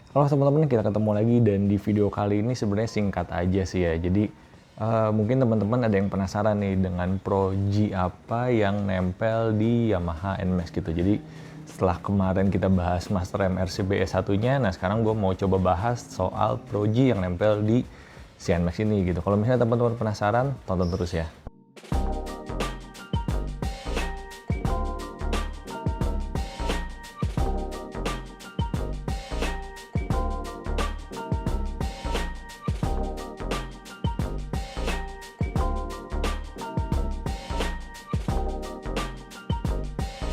Halo teman-teman, kita ketemu lagi dan di video kali ini sebenarnya singkat aja sih ya. Jadi mungkin teman-teman ada yang penasaran nih dengan Pro-G apa yang nempel di Yamaha NMAX gitu. Jadi setelah kemarin kita bahas Master M RCBS satunya, nah sekarang gue mau coba bahas soal Pro-G yang nempel di si NMAX ini gitu. Kalau misalnya teman-teman penasaran, tonton terus ya.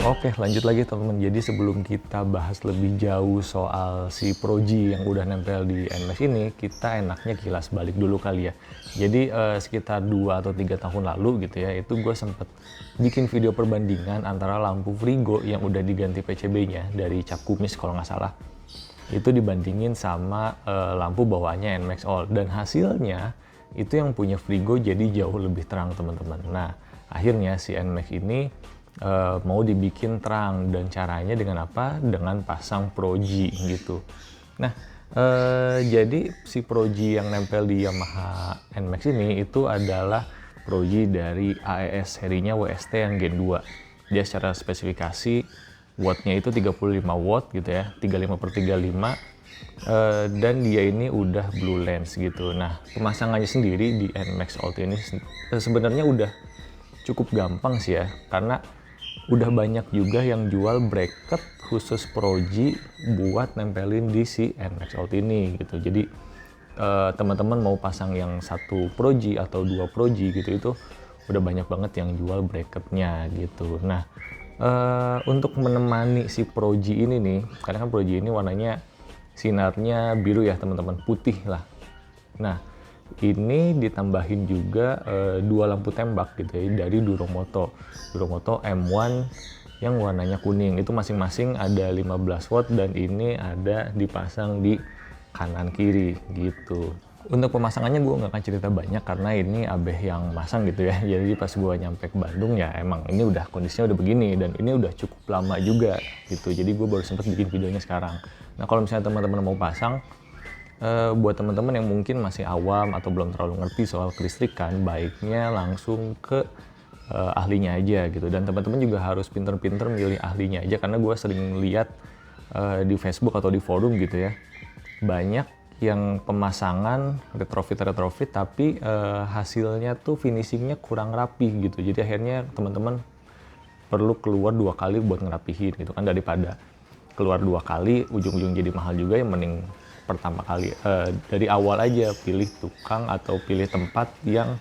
Oke, lanjut lagi teman-teman. Jadi sebelum kita bahas lebih jauh soal si Pro-G yang udah nempel di NMAX ini, kita enaknya kilas balik dulu kali ya. Jadi sekitar 2 atau 3 tahun lalu gitu ya, itu gue sempet bikin video perbandingan antara lampu Frigo yang udah diganti PCB-nya dari cap kumis kalau nggak salah. Itu dibandingin sama lampu bawaannya NMAX All. Dan hasilnya itu yang punya Frigo jadi jauh lebih terang teman-teman. Nah, akhirnya si NMAX ini mau dibikin terang, dan caranya dengan apa? Dengan pasang Pro-G gitu. Nah, jadi si Pro-G yang nempel di Yamaha NMAX ini itu adalah Pro-G dari AES serinya WST yang Gen 2. Dia secara spesifikasi wattnya itu 35 watt gitu ya, 35/35. Dan dia ini udah blue lens gitu. Nah, pemasangannya sendiri di NMAX Ultra ini sebenarnya udah cukup gampang sih ya, karena udah banyak juga yang jual bracket khusus Pro-G buat nempelin di si NMAX Ultra ini gitu. Jadi teman-teman mau pasang yang satu Pro-G atau dua Pro-G gitu, itu udah banyak banget yang jual bracketnya gitu. Nah, untuk menemani si Pro-G ini nih, karena kan Pro-G ini warnanya sinarnya biru ya teman-teman, putih lah. Nah, ini ditambahin juga dua lampu tembak gitu ya dari Duromoto M1 yang warnanya kuning. Itu masing-masing ada 15 watt dan ini ada dipasang di kanan kiri gitu. Untuk pemasangannya gue nggak akan cerita banyak karena ini Abeh yang masang gitu ya. Jadi pas gue nyampe ke Bandung ya emang ini udah kondisinya udah begini, dan ini udah cukup lama juga gitu. Jadi gue baru sempet bikin videonya sekarang. Nah, kalau misalnya teman-teman mau pasang, buat teman-teman yang mungkin masih awam atau belum terlalu ngerti soal kelistrikan, baiknya langsung ke ahlinya aja gitu. Dan teman-teman juga harus pinter-pinter milih ahlinya aja, karena gue sering lihat di Facebook atau di forum gitu ya, banyak yang pemasangan retrofit tapi hasilnya tuh finishingnya kurang rapi gitu. Jadi akhirnya teman-teman perlu keluar 2 kali buat ngerapihin gitu kan, daripada keluar 2 kali ujung-ujung jadi mahal juga. Yang mending pertama kali dari awal aja pilih tukang atau pilih tempat yang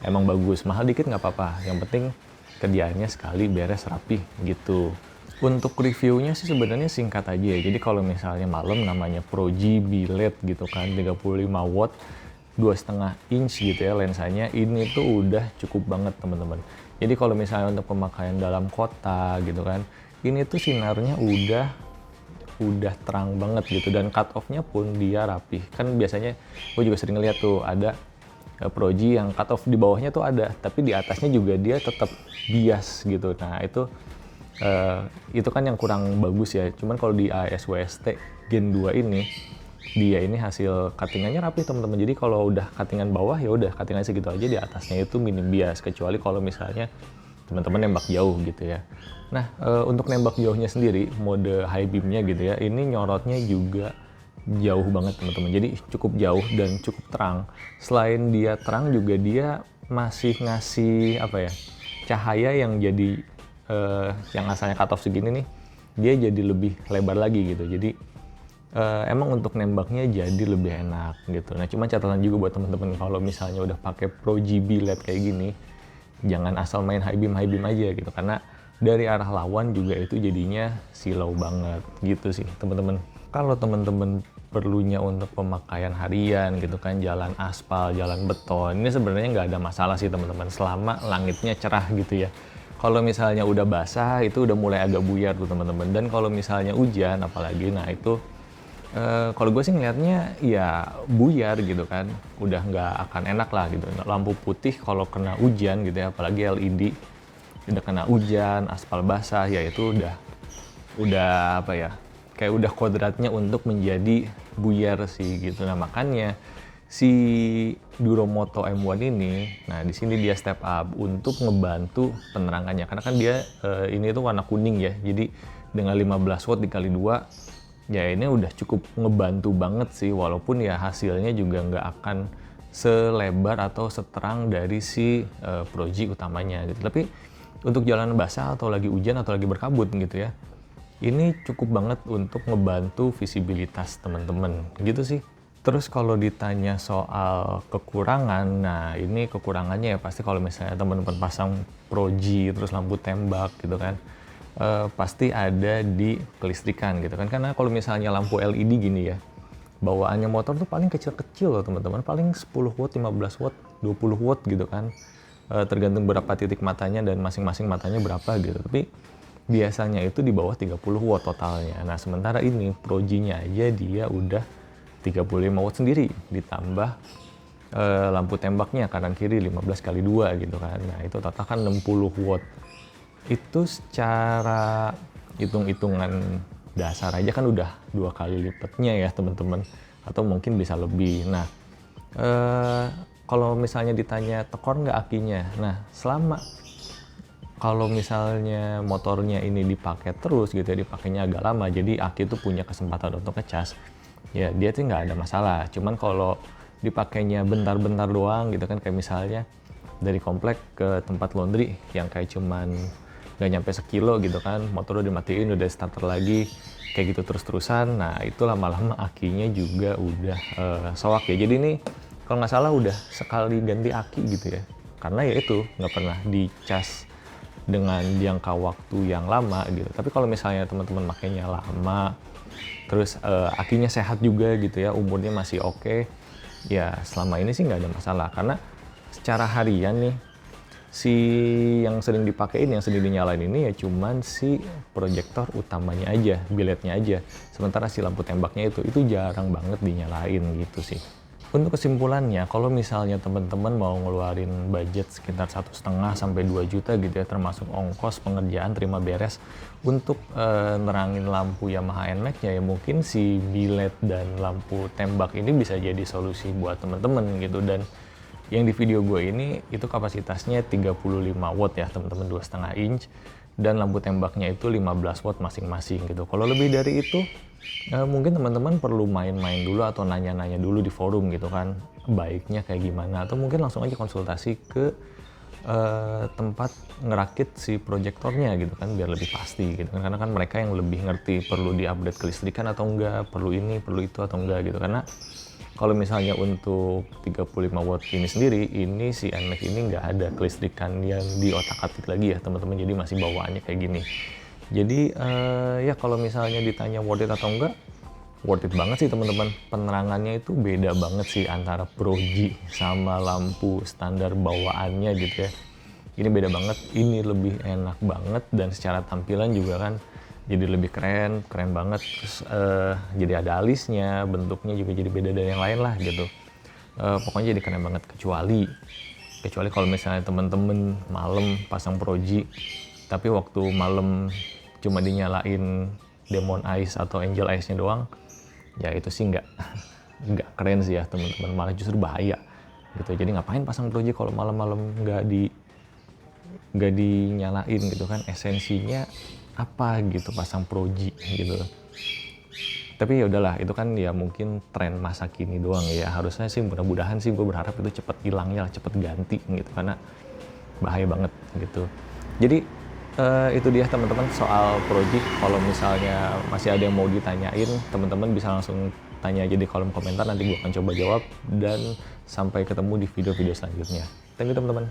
emang bagus. Mahal dikit nggak apa-apa, yang penting kerjaannya sekali beres rapi gitu. Untuk reviewnya sih sebenarnya singkat aja ya. Jadi kalau misalnya malam, namanya Pro-G B-LED gitu kan, 35 watt 2,5 inch gitu ya lensanya, ini tuh udah cukup banget teman-teman. Jadi kalau misalnya untuk pemakaian dalam kota gitu kan, ini tuh sinarnya udah terang banget gitu, dan cut off-nya pun dia rapih. Kan biasanya gue juga sering lihat tuh ada Pro-G yang cut off di bawahnya tuh ada, tapi di atasnya juga dia tetap bias gitu. Nah, itu kan yang kurang bagus ya. Cuman kalau di AES WST Gen 2 ini, dia ini hasil cuttingannya rapih teman-teman. Jadi kalau udah cuttingan bawah ya udah cuttingan segitu aja, di atasnya itu minim bias, kecuali kalau misalnya teman-teman nembak jauh gitu ya. Nah, untuk nembak jauhnya sendiri, mode high beamnya gitu ya, ini nyorotnya juga jauh banget teman-teman. Jadi cukup jauh dan cukup terang. Selain dia terang juga dia masih ngasih apa ya, cahaya yang jadi yang asalnya cut off segini nih, dia jadi lebih lebar lagi gitu. Jadi emang untuk nembaknya jadi lebih enak gitu. Nah, cuma catatan juga buat teman-teman, kalau misalnya udah pakai Pro-G B-LED kayak gini, jangan asal main high beam aja gitu, karena dari arah lawan juga itu jadinya silau banget gitu sih teman-teman. Kalau teman-teman perlunya untuk pemakaian harian gitu kan, jalan aspal, jalan beton, ini sebenarnya nggak ada masalah sih teman-teman, selama langitnya cerah gitu ya. Kalau misalnya udah basah, itu udah mulai agak buyar tuh teman-teman. Dan kalau misalnya hujan apalagi, nah itu kalau gue sih ngeliatnya ya buyar gitu kan, udah nggak akan enak lah gitu. Lampu putih kalau kena hujan gitu ya, apalagi LED, udah kena hujan, aspal basah, ya itu udah apa ya, kayak udah kodratnya untuk menjadi buyar sih gitu. Nah makanya si Duromoto M1 ini, nah di sini dia step up untuk ngebantu penerangannya karena kan dia ini tuh warna kuning ya, jadi dengan 15 watt dikali 2 ya ini udah cukup ngebantu banget sih, walaupun ya hasilnya juga nggak akan selebar atau seterang dari si Proji utamanya gitu. Tapi untuk jalan basah atau lagi hujan atau lagi berkabut gitu ya, ini cukup banget untuk ngebantu visibilitas teman-teman gitu sih. Terus kalau ditanya soal kekurangan, nah ini kekurangannya ya pasti kalau misalnya teman-teman pasang Proji terus lampu tembak gitu kan, pasti ada di kelistrikan gitu kan. Karena kalau misalnya lampu LED gini ya, bawaannya motor tuh paling kecil-kecil loh teman-teman, paling 10 watt, 15 watt, 20 watt gitu kan. Tergantung berapa titik matanya dan masing-masing matanya berapa gitu. Tapi biasanya itu di bawah 30 watt totalnya. Nah sementara ini Proji-nya aja dia udah 35 watt sendiri, ditambah lampu tembaknya kanan kiri 15 kali 2 gitu kan. Nah itu total kan 60 watt. Itu secara hitung-hitungan dasar aja kan udah 2 kali lipatnya ya teman-teman, atau mungkin bisa lebih. Nah kalau misalnya ditanya tekor nggak akinya, nah selama kalau misalnya motornya ini dipakai terus gitu ya, dipakainya agak lama, jadi aki itu punya kesempatan untuk ngecas, ya dia tuh nggak ada masalah. Cuman kalau dipakainya bentar-bentar doang gitu kan, kayak misalnya dari komplek ke tempat laundry yang kayak cuman nggak nyampe sekilo gitu kan, motor udah dimatiin, udah starter lagi, kayak gitu terus-terusan, nah itu lama-lama akinya juga udah soak ya. Jadi ini kalau nggak salah udah sekali ganti aki gitu ya, karena ya itu nggak pernah dicas dengan jangka waktu yang lama gitu. Tapi kalau misalnya teman-teman makainya lama, terus akinya sehat juga gitu ya, umurnya masih oke, ya selama ini sih nggak ada masalah. Karena secara harian nih, si yang sering dipakein, yang sering dinyalain ini ya cuman si proyektor utamanya aja, biletnya aja. Sementara si lampu tembaknya itu jarang banget dinyalain gitu sih. Untuk kesimpulannya, kalau misalnya teman-teman mau ngeluarin budget sekitar 1,5 sampai 2 juta gitu ya, termasuk ongkos pengerjaan terima beres untuk nerangin lampu Yamaha NMAX-nya, ya mungkin si bilet dan lampu tembak ini bisa jadi solusi buat teman-teman gitu. Dan yang di video gue ini itu kapasitasnya 35 watt ya teman-teman, 2,5 inch, dan lampu tembaknya itu 15 watt masing-masing gitu. Kalau lebih dari itu mungkin teman-teman perlu main-main dulu atau nanya-nanya dulu di forum gitu kan, baiknya kayak gimana, atau mungkin langsung aja konsultasi ke tempat ngerakit si proyektornya gitu kan, biar lebih pasti gitu kan. Karena kan mereka yang lebih ngerti perlu di-update kelistrikan atau enggak, perlu ini, perlu itu atau enggak gitu. Karena kalau misalnya untuk 35 watt ini sendiri, ini si NMAX ini nggak ada kelistrikan yang diotak-atik lagi ya teman-teman, jadi masih bawaannya kayak gini. Jadi ya kalau misalnya ditanya worth it atau enggak, worth it banget sih teman-teman. Penerangannya itu beda banget sih antara Proji sama lampu standar bawaannya gitu ya. Ini beda banget, ini lebih enak banget, dan secara tampilan juga kan jadi lebih keren banget. Terus jadi ada alisnya, bentuknya juga jadi beda dari yang lain lah gitu. Pokoknya jadi keren banget, kecuali kalau misalnya temen-temen malam pasang Proji, tapi waktu malam cuma dinyalain Demon Eyes atau Angel Eyes-nya doang, ya itu sih nggak keren sih ya teman-teman, malah justru bahaya gitu. Jadi ngapain pasang Proji kalau malam-malam nggak dinyalain gitu kan, esensinya apa gitu pasang Proji gitu. Tapi ya udahlah, itu kan ya mungkin tren masa kini doang ya. Harusnya sih mudah-mudahan sih, gue berharap itu cepet hilangnya, cepet ganti gitu, karena bahaya banget gitu. Jadi itu dia teman-teman soal Proji. Kalau misalnya masih ada yang mau ditanyain, teman-teman bisa langsung tanya aja di kolom komentar, nanti gue akan coba jawab. Dan sampai ketemu di video-video selanjutnya. Thank you teman-teman.